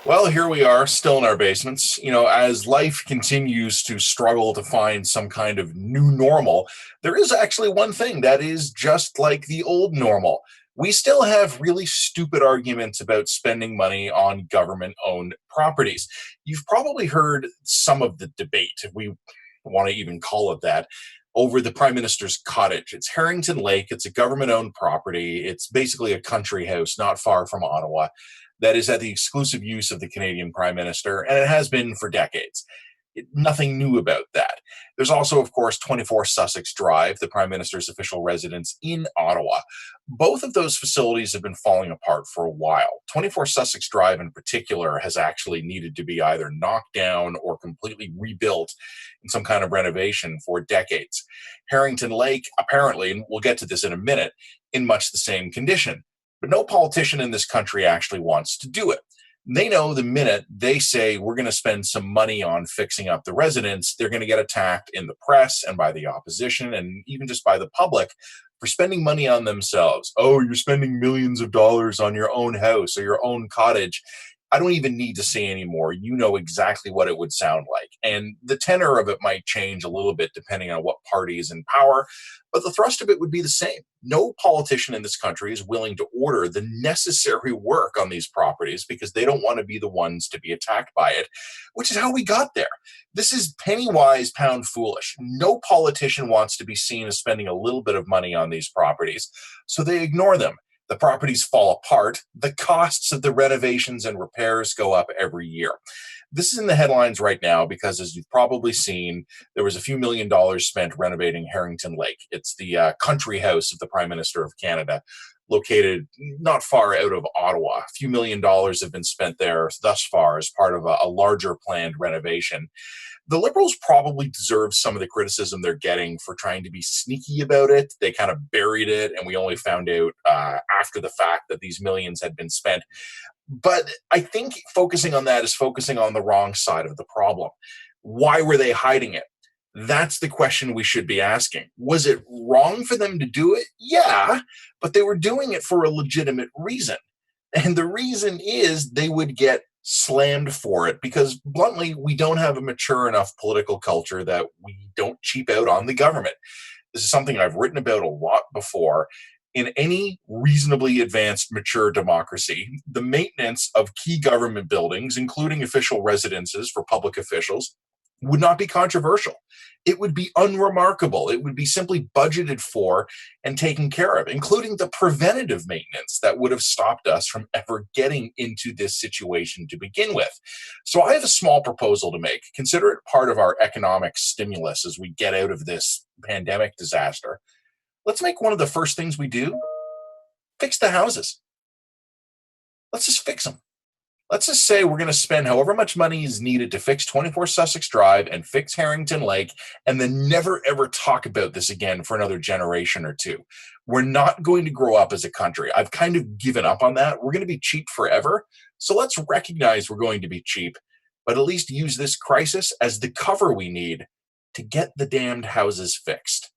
Well, here we are, still in our basements. As life continues to struggle to find some kind of new normal, there is actually one thing that is just like the old normal. We still have really stupid arguments about spending money on government owned properties. You've probably heard some of the debate, if we want to even call it that, over the Prime Minister's cottage. It's Harrington Lake, it's a government owned property. It's basically a country house not far from Ottawa that is at the exclusive use of the Canadian Prime Minister, and it has been for decades. Nothing new about that. There's also, of course, 24 Sussex Drive, the Prime Minister's official residence in Ottawa. Both of those facilities have been falling apart for a while. 24 Sussex Drive, in particular, has actually needed to be either knocked down or completely rebuilt in some kind of renovation for decades. Harrington Lake, apparently, and we'll get to this in a minute, in much the same condition. But no politician in this country actually wants to do it. They know the minute they say we're going to spend some money on fixing up the residents, they're going to get attacked in the press and by the opposition and even just by the public for spending money on themselves. Oh, you're spending millions of dollars on your own house or your own cottage. I don't even need to say anymore. You know exactly what it would sound like. And the tenor of it might change a little bit depending on what party is in power, but the thrust of it would be the same. No politician in this country is willing to order the necessary work on these properties because they don't want to be the ones to be attacked by it, which is how we got there. This is penny wise, pound foolish. No politician wants to be seen as spending a little bit of money on these properties, so they ignore them. The properties fall apart. The costs of the renovations and repairs go up every year. This is in the headlines right now because, as you've probably seen, there was a few $1 million spent renovating Harrington Lake. It's the country house of the Prime Minister of Canada, located not far out of Ottawa. A few $1 million have been spent there thus far as part of a larger planned renovation. The Liberals probably deserve some of the criticism they're getting for trying to be sneaky about it. They kind of buried it, and we only found out after the fact that these millions had been spent. But I think focusing on that is focusing on the wrong side of the problem. Why were they hiding it? That's the question we should be asking. Was it wrong for them to do it? Yeah, but they were doing it for a legitimate reason. And the reason is they would get slammed for it because, bluntly, we don't have a mature enough political culture that we don't cheap out on the government. This is something I've written about a lot before. In any reasonably advanced, mature democracy, the maintenance of key government buildings, including official residences for public officials, would not be controversial. It would be unremarkable. It would be simply budgeted for and taken care of, including the preventative maintenance that would have stopped us from ever getting into this situation to begin with. So I have a small proposal to make. Consider it part of our economic stimulus as we get out of this pandemic disaster. Let's make one of the first things we do fix the houses. Let's just fix them. Let's just say we're going to spend however much money is needed to fix 24 Sussex Drive and fix Harrington Lake, and then never ever talk about this again for another generation or two. We're not going to grow up as a country. I've kind of given up on that. We're going to be cheap forever. So let's recognize we're going to be cheap, but at least use this crisis as the cover we need to get the damned houses fixed.